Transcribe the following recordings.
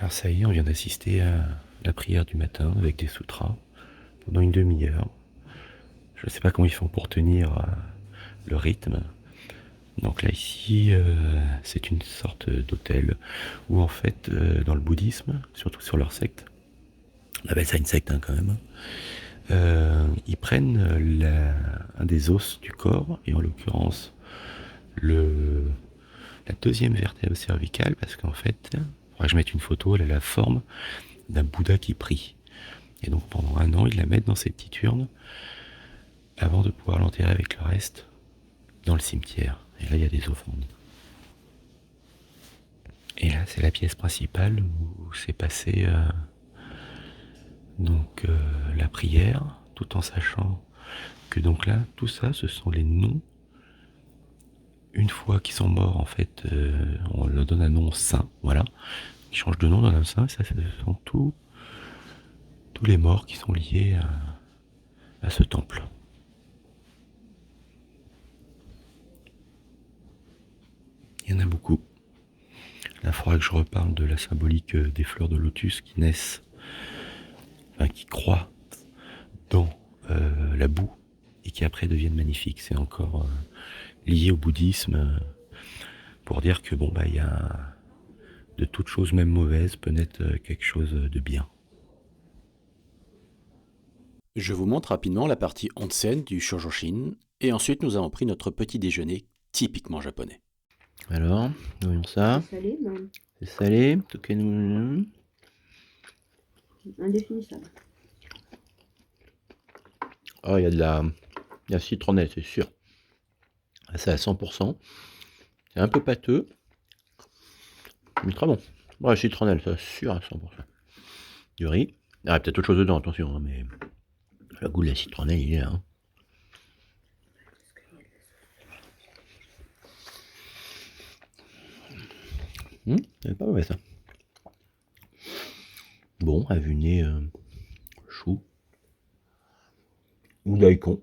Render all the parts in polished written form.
Alors ça y est, on vient d'assister à la prière du matin avec des sutras pendant une demi-heure. Je ne sais pas comment ils font pour tenir le rythme. Donc là ici, c'est une sorte d'hôtel où en fait, dans le bouddhisme, surtout sur leur secte, on appelle ça une secte hein, quand même, ils prennent un des os du corps, et en l'occurrence la deuxième vertèbre cervicale, parce qu'en fait, il faudra que je mette une photo, elle a la forme d'un Bouddha qui prie. Et donc pendant 1 an, ils la mettent dans ces petites urnes avant de pouvoir l'enterrer avec le reste dans le cimetière. Et là, il y a des offrandes. Et là, c'est la pièce principale où s'est passée la prière, tout en sachant que donc là, tout ça, ce sont les noms. Une fois qu'ils sont morts, en fait, on leur donne un nom saint, voilà. Ils changent de nom dans un saint, ça, ce sont tous les morts qui sont liés à ce temple. Il y en a beaucoup. Là, il faudra que je reparle de la symbolique des fleurs de lotus qui naissent, enfin qui croient dans la boue et qui après deviennent magnifiques. C'est encore lié au bouddhisme pour dire que bon bah il y a de toute chose même mauvaise peut naître quelque chose de bien. Je vous montre rapidement la partie onsen du Shojoshin, et ensuite nous avons pris notre petit déjeuner typiquement japonais. Alors, voyons ça. C'est salé, ben, C'est salé, token. indéfinissable. Oh, il y a de la citronnelle, c'est sûr. C'est à 100%. C'est un peu pâteux, mais très bon. Ouais, citronnelle, c'est sûr à 100%. Du riz. Il y a peut-être autre chose dedans, attention, hein, mais le goût de la citronnelle, il est là. Hein. C'est pas mauvais ça. Bon, avuné chou. Ou daikon.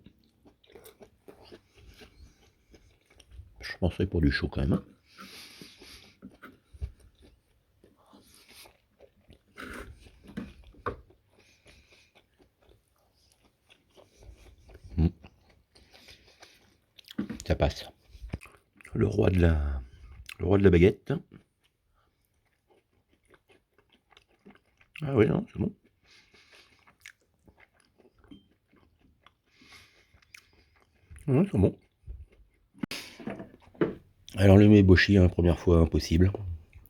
Je penserais pour du chou quand même. Hein. Ça passe. Le roi de la baguette. Ah oui, non, c'est bon. Ouais, c'est bon. Alors le meboshi, la première fois, impossible.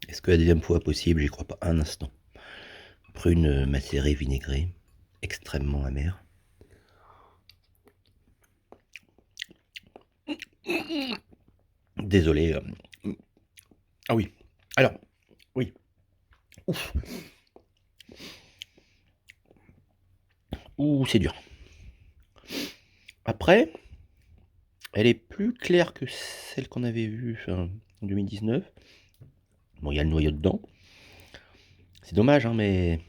Est-ce que la deuxième fois, possible? J'y crois pas un instant. Prune macérée vinaigrée, extrêmement amère. Désolé. Ah oui. Alors, oui. Ouf. Ouh, c'est dur. Après, elle est plus claire que celle qu'on avait vue en 2019. Bon, il y a le noyau dedans. C'est dommage, hein, mais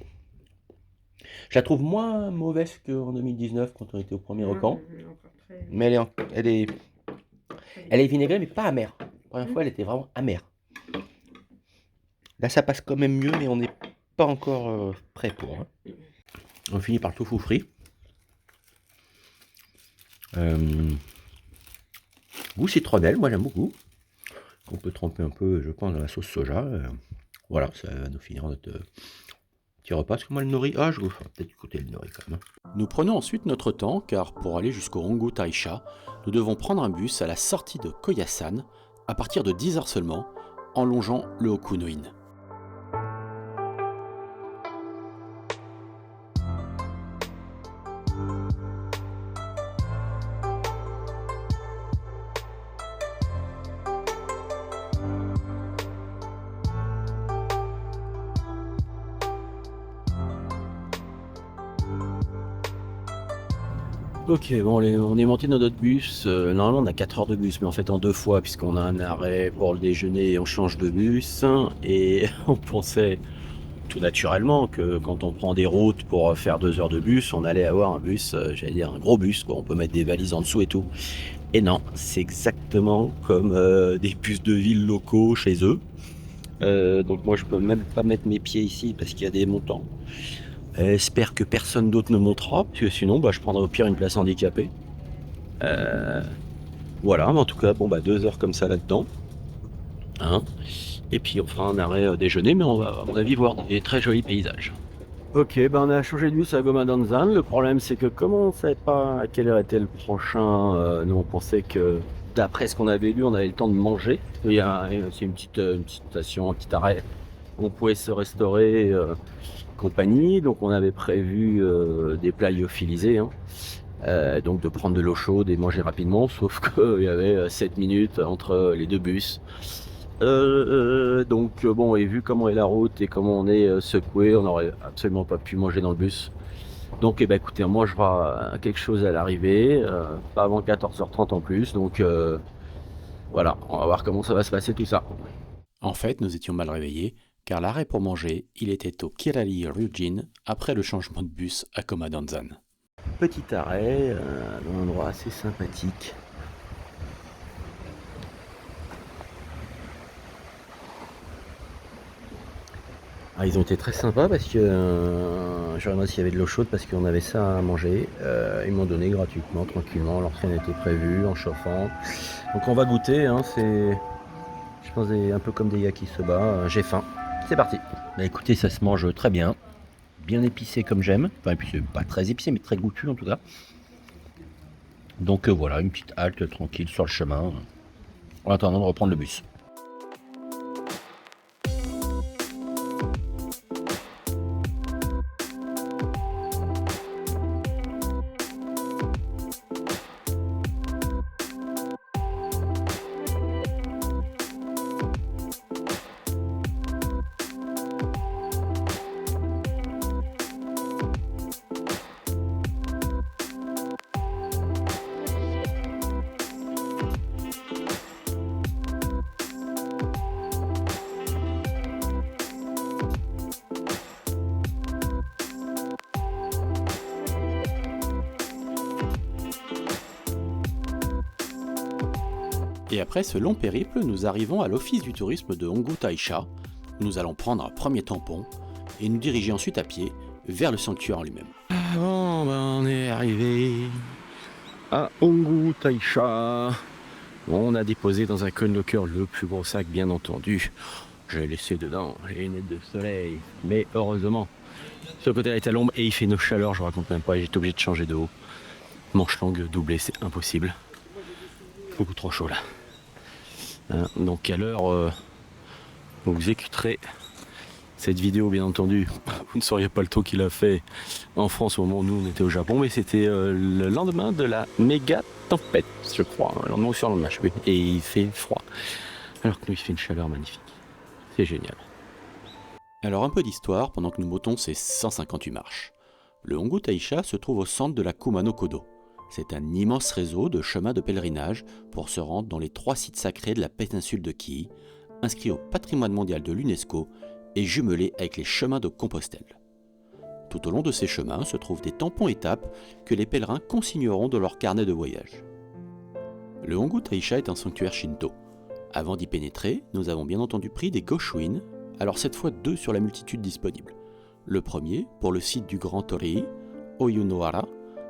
je la trouve moins mauvaise qu'en 2019 quand on était au premier recan. Mais elle est vinaigrée, mais pas amère. La première fois, elle était vraiment amère. Là, ça passe quand même mieux, mais on n'est pas encore prêt pour. Hein. On finit par le tofu frit. Goût citronnelle, moi j'aime beaucoup. On peut tremper un peu, je pense, dans la sauce soja. Voilà, ça va nous finir notre petit repas. Parce que moi, le nori, je vais peut-être écouter le nori quand même. Nous prenons ensuite notre temps, car pour aller jusqu'au Hongu Taisha, nous devons prendre un bus à la sortie de Koyasan, à partir de 10h seulement, en longeant le Okuno-in. Ok, bon, on est monté dans notre bus. Normalement, on a 4 heures de bus, mais en fait, en 2 fois, puisqu'on a un arrêt pour le déjeuner et on change de bus. Et on pensait tout naturellement que quand on prend des routes pour faire 2 heures de bus, on allait avoir un bus, j'allais dire un gros bus, quoi. On peut mettre des valises en dessous et tout. Et non, c'est exactement comme des bus de ville locaux chez eux. Donc moi je peux même pas mettre mes pieds ici parce qu'il y a des montants. J'espère que personne d'autre ne montera, parce que sinon je prendrai au pire une place handicapée. Voilà, mais en tout cas, 2 heures comme ça là-dedans. Hein. Et puis on fera un arrêt déjeuner, mais on va à mon avis voir des très jolis paysages. Ok, on a changé de bus à Gomadanzan. Le problème c'est que comme on ne savait pas à quelle heure était le prochain, nous on pensait que d'après ce qu'on avait lu, on avait le temps de manger. C'est une petite station, un petit arrêt où on pouvait se restaurer compagnie. Donc on avait prévu des plats lyophilisés. Hein. Donc de prendre de l'eau chaude et manger rapidement, sauf qu'il y avait 7 minutes entre les deux bus. Et vu comment est la route et comment on est secoué, on n'aurait absolument pas pu manger dans le bus. Donc écoutez, on mangera quelque chose à l'arrivée, pas avant 14h30 en plus, donc voilà, on va voir comment ça va se passer tout ça. En fait, nous étions mal réveillés, car l'arrêt pour manger, il était au Kirali Ryujin, après le changement de bus à Komadanzan. Petit arrêt, dans un endroit assez sympathique. Ah, ils ont été très sympas parce que je demandé s'il y avait de l'eau chaude parce qu'on avait ça à manger. Ils m'ont donné gratuitement, tranquillement, alors rien n'était prévu, en chauffant. Donc on va goûter, hein, c'est je pense un peu comme des yakisoba. J'ai faim, c'est parti. Écoutez, ça se mange très bien, bien épicé comme j'aime. Enfin, épicé, pas très épicé, mais très goûtu en tout cas. Donc voilà, une petite halte tranquille sur le chemin, en attendant de reprendre le bus. Et après ce long périple, nous arrivons à l'office du tourisme de Honggu Taisha. Nous allons prendre un premier tampon et nous diriger ensuite à pied vers le sanctuaire en lui-même. On est arrivé à Honggu Taisha. On a déposé dans un cône locker le plus gros sac, bien entendu. J'ai laissé dedans les lunettes de soleil, mais heureusement, ce côté-là est à l'ombre et il fait une chaleur, je vous raconte même pas, j'étais obligé de changer de haut. Manche longue doublée, c'est impossible. Beaucoup trop chaud là. Donc à l'heure où vous écouterez cette vidéo, bien entendu, vous ne sauriez pas le taux qu'il a fait en France au moment où nous on était au Japon, mais c'était le lendemain de la méga tempête, je crois, le lendemain ou sur le lendemain, je sais plus, et il fait froid, alors que nous il fait une chaleur magnifique, c'est génial. Alors un peu d'histoire pendant que nous montons ces 158 marches. Le Honggu Taisha se trouve au centre de la Kumano Kodo. C'est un immense réseau de chemins de pèlerinage pour se rendre dans les 3 sites sacrés de la péninsule de Kii, inscrits au patrimoine mondial de l'UNESCO et jumelés avec les chemins de Compostelle. Tout au long de ces chemins se trouvent des tampons étapes que les pèlerins consigneront dans leur carnet de voyage. Le Honggu Taisha est un sanctuaire shinto. Avant d'y pénétrer, nous avons bien entendu pris des goshuin, alors cette fois 2 sur la multitude disponible. Le premier pour le site du Grand Torii, Oyunohara,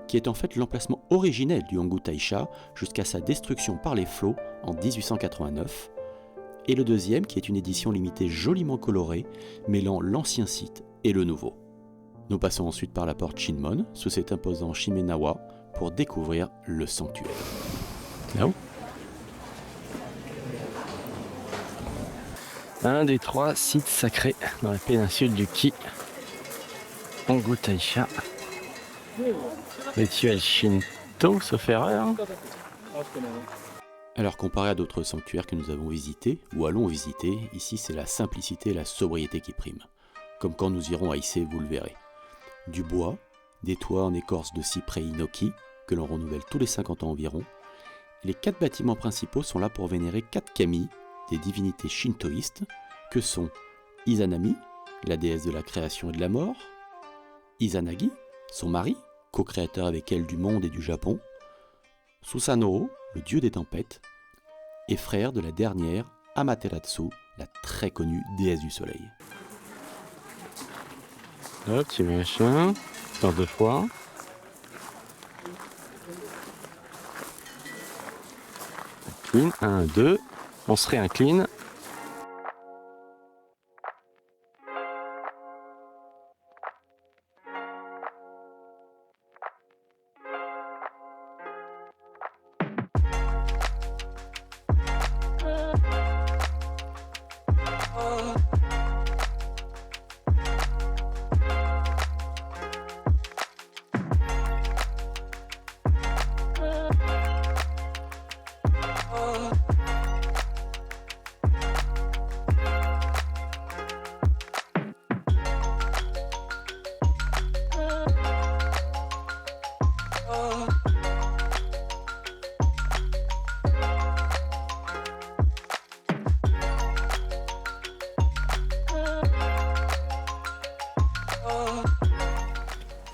qui est en fait l'emplacement originel du Honggu Taisha jusqu'à sa destruction par les flots en 1889, et le deuxième qui est une édition limitée joliment colorée, mêlant l'ancien site et le nouveau. Nous passons ensuite par la porte Shinmon, sous cet imposant Shimenawa, pour découvrir le sanctuaire. Là-haut. Un des 3 sites sacrés dans la péninsule du Kii, Honggu Taisha. Rituel Shinto, sauf erreur. Alors comparé à d'autres sanctuaires que nous avons visités ou allons visiter, ici c'est la simplicité et la sobriété qui priment. Comme quand nous irons à Issei, vous le verrez. Du bois, des toits en écorce de cyprès inoki, que l'on renouvelle tous les 50 ans environ. Les 4 bâtiments principaux sont là pour vénérer 4 kami, des divinités shintoïstes, que sont Izanami, la déesse de la création et de la mort, Izanagi, son mari, co-créateur avec elle du monde et du Japon, Susanoo, le dieu des tempêtes, et frère de la dernière, Amaterasu, la très connue déesse du soleil. Hop, petit machin, faire 2 fois. Clean, 1, 2, on se réincline.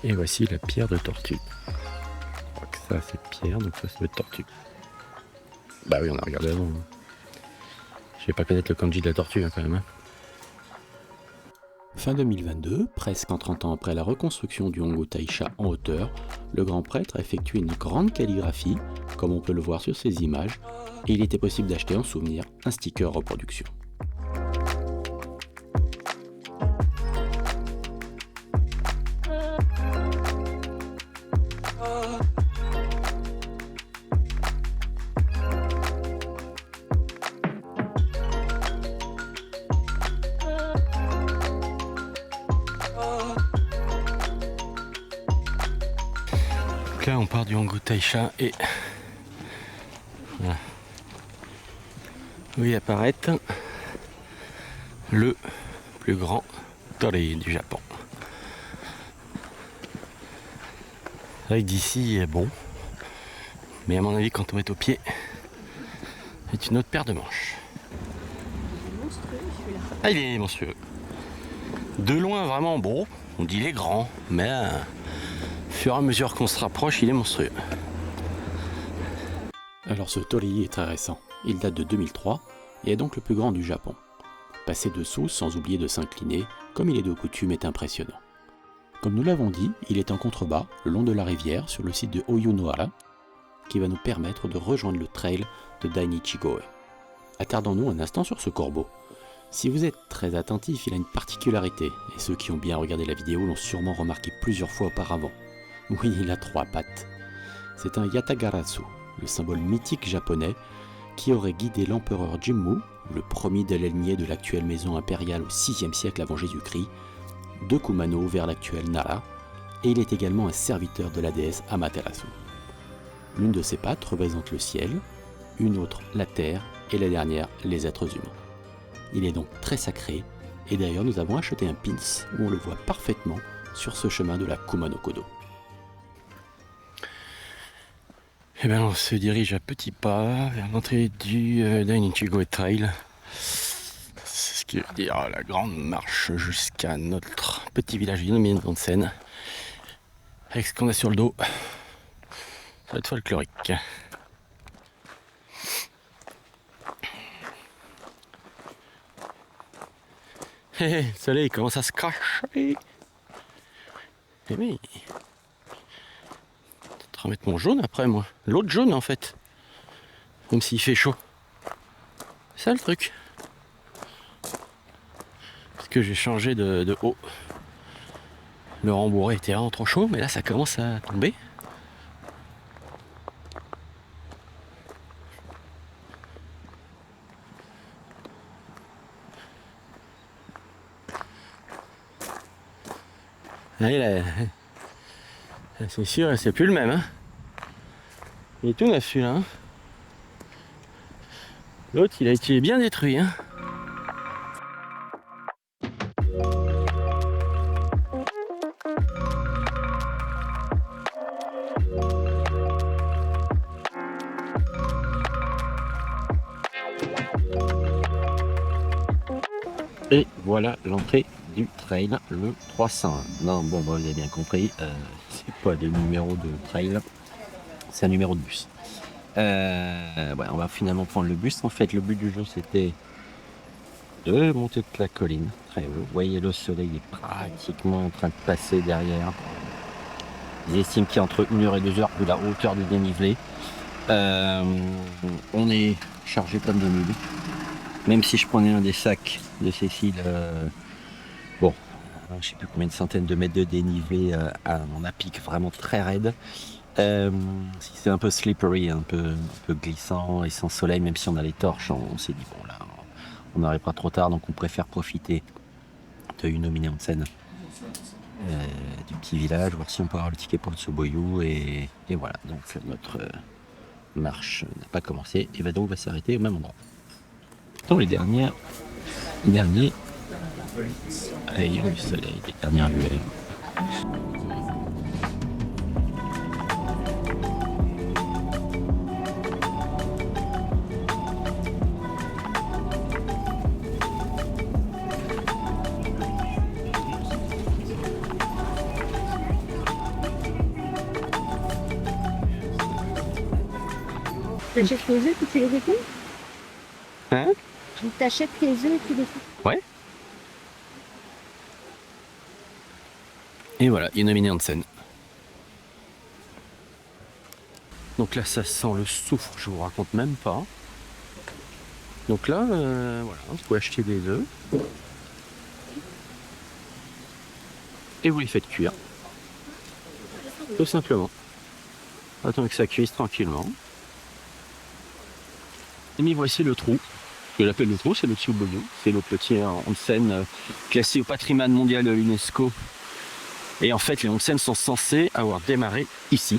Et voici la pierre de tortue. Je crois que ça c'est pierre, donc ça c'est tortue. Bah oui, on a regardé avant. Je vais pas connaître le kanji de la tortue quand même. Fin 2022, presque en 30 ans après la reconstruction du Hongo Taisha en hauteur, le grand prêtre a effectué une grande calligraphie, comme on peut le voir sur ces images, et il était possible d'acheter en souvenir un sticker reproduction. Donc là on part du Hongo Taisha et voilà. Oui apparaît le plus grand torii du Japon. C'est vrai que d'ici est bon, mais à mon avis quand on est au pied, c'est une autre paire de manches. Ah il est monstrueux. De loin vraiment bon, on dit il est grand, mais au fur et à mesure qu'on se rapproche, il est monstrueux. Alors ce torii est très récent, il date de 2003 et est donc le plus grand du Japon. Passer dessous sans oublier de s'incliner, comme il est de coutume, est impressionnant. Comme nous l'avons dit, il est en contrebas, le long de la rivière, sur le site de Oyunohara, qui va nous permettre de rejoindre le trail de Dainichigoe. Attardons-nous un instant sur ce corbeau. Si vous êtes très attentif, il a une particularité, et ceux qui ont bien regardé la vidéo l'ont sûrement remarqué plusieurs fois auparavant. Oui, il a 3 pattes. C'est un Yatagarasu, le symbole mythique japonais qui aurait guidé l'empereur Jimmu, le premier de la lignée de l'actuelle maison impériale au 6e siècle avant Jésus-Christ, de Kumano vers l'actuelle Nara, et il est également un serviteur de la déesse Amaterasu. L'une de ses pattes représente le ciel, une autre la terre, et la dernière les êtres humains. Il est donc très sacré, et d'ailleurs nous avons acheté un pins où on le voit parfaitement sur ce chemin de la Kumano-Kodo. Et bien on se dirige à petits pas vers l'entrée du Dainichigoe Trail. C'est ce qui veut dire la grande marche jusqu'à notre petit village illuminé de Seine. Avec ce qu'on a sur le dos, ça va être folklorique. Le soleil commence à se cacher. Eh oui. Je vais remettre mon jaune après moi. L'autre jaune en fait. Même s'il fait chaud. C'est ça le truc. Parce que j'ai changé de haut. Le rembourré était vraiment trop chaud, mais là ça commence à tomber. Allez, là, c'est sûr, c'est plus le même. Hein. Il est tout neuf celui-là. Hein. L'autre, il a été bien détruit. Hein. Et voilà l'entrée du trail, le 301. Non, bon, bah, vous avez bien compris, c'est pas des numéros de trail, c'est un numéro de bus. Ouais, on va finalement prendre le bus. En fait, le but du jeu, c'était de monter de la colline, très haut. Vous voyez, le soleil est pratiquement en train de passer derrière. Ils estiment qu'il y a entre 1 heure et 2 heures de la hauteur du dénivelé. On est chargé comme des mules. Même si je prenais un des sacs de Cécile, bon, je sais plus combien de centaines de mètres de dénivelé, on a pic vraiment très raide. Si c'est un peu slippery, un peu glissant et sans soleil, même si on a les torches, on s'est dit bon là, on n'arrivera pas trop tard, donc on préfère profiter de Yunomine Onsen, du petit village, voir si on peut avoir le ticket pour le Tsuboyu et voilà. Donc notre marche n'a pas commencé et va donc s'arrêter au même endroit. Dans les derniers rayons du soleil, les dernières lueurs. T'achètes les œufs, tu les écoutes? Hein? T'achètes les œufs et tu les écoutes? Ouais. Et voilà, Yunomine Onsen. Donc là, ça sent le soufre, je vous raconte même pas. Donc là, voilà, vous pouvez acheter des œufs. Et vous les faites cuire. Tout simplement. Attendez que ça cuise tranquillement. Et m'y voici le trou. Ce que j'appelle le trou, c'est le Tsuboyu. C'est notre petit onsen classé au patrimoine mondial de l'UNESCO. Et en fait, les onsen sont censés avoir démarré ici.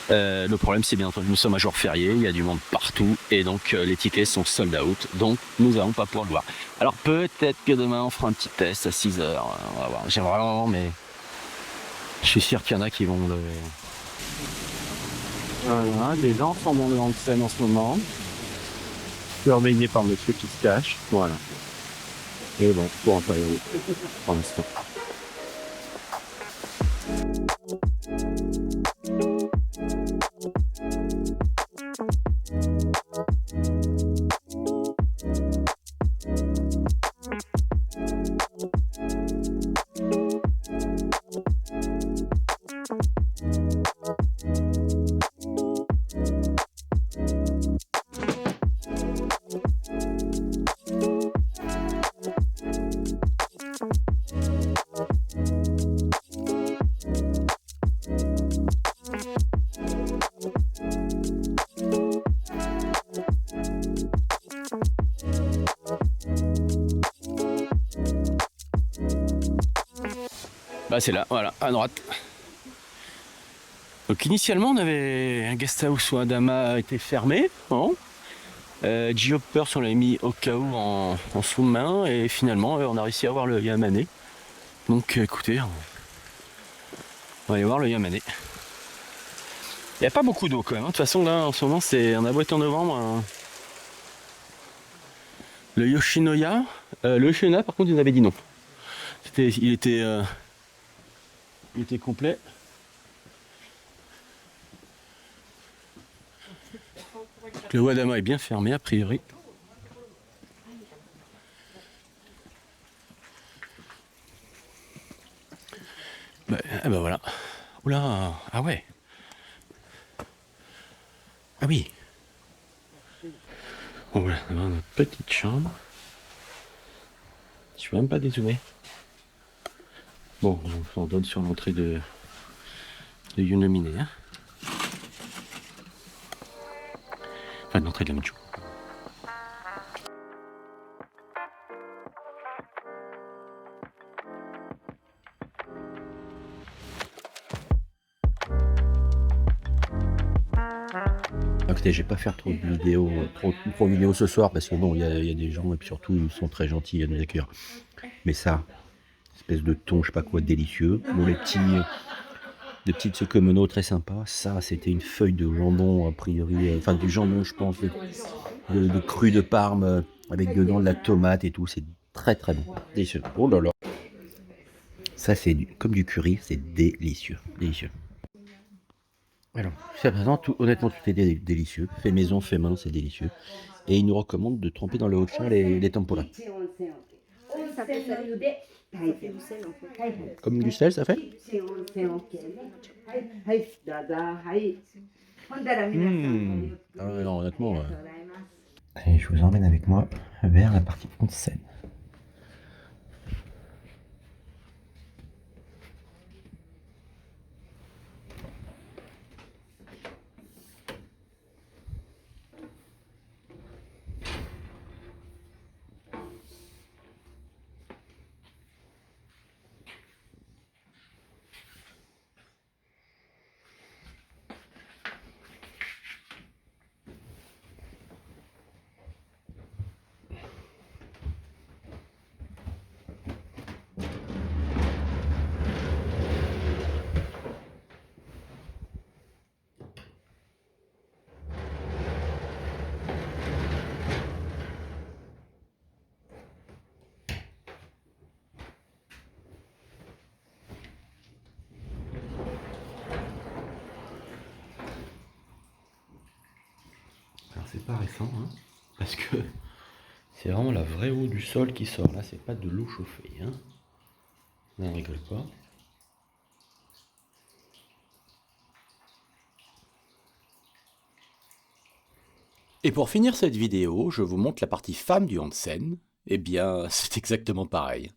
Le problème, c'est bien entendu, nous sommes à jour férié, il y a du monde partout, et donc les tickets sont sold out, donc nous n'allons pas pouvoir le voir. Alors peut-être que demain, on fera un petit test à 6h, on va voir. J'aimerais vraiment, mais je suis sûr qu'il y en a qui vont le... Voilà, les gens sont dans le onsen en ce moment. Surveillé par monsieur qui se cache. Voilà. Et bon, pour en parler pour l'instant. Bah c'est là, voilà, à droite. Donc initialement on avait un guest house où Adama était fermé. Bon. G-Hoppers on l'avait mis au cas où en sous-main et finalement on a réussi à voir le Yamane. Donc écoutez, on va aller voir le Yamane. Il n'y a pas beaucoup d'eau quand même. De toute façon là en ce moment c'est on a beau être en novembre. Le Yoshinoya, le Yoshinoya par contre il nous avait dit non. Il était complet. Le Wadama est bien fermé a priori. Bah voilà. Oula, ah ouais. Ah oui. Bon voilà, on a notre petite chambre. Je suis même pas dézoomer. Bon, on donne sur l'entrée de Yunomine. Hein. Enfin, l'entrée de la Michou. Écoutez, je vais pas faire trop de vidéos, trop de vidéos ce soir parce que bon, il y a des gens et puis surtout ils sont très gentils à nous accueillir. Mais ça, espèce de thon, je sais pas quoi, délicieux. Bon, les petites tsukemono très sympas. Ça, c'était une feuille de jambon a priori, enfin du jambon, je pense, de cru de Parme avec dedans de la tomate et tout. C'est très très bon, délicieux. Oh là là. Ça, c'est comme du curry, c'est délicieux, délicieux. Alors, jusqu'à présent, honnêtement, tout est délicieux. Fait maison, fait main, c'est délicieux. Et il nous recommande de tremper dans le Ocha les tempura. Ça fait salé. Ça fait du sel en fait. Comme du sel, ça fait Ah ouais, non, honnêtement. Allez, je vous emmène avec moi vers la partie onsen. Alors c'est pas récent, hein, parce que c'est vraiment la vraie eau du sol qui sort. Là, c'est pas de l'eau chauffée. Hein. Là, on rigole pas. Et pour finir cette vidéo, je vous montre la partie femme du onsen. Eh bien, c'est exactement pareil.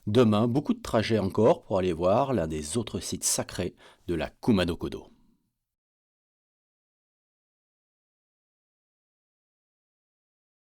Demain, beaucoup de trajets encore pour aller voir l'un des autres sites sacrés de la Kumano Kodo.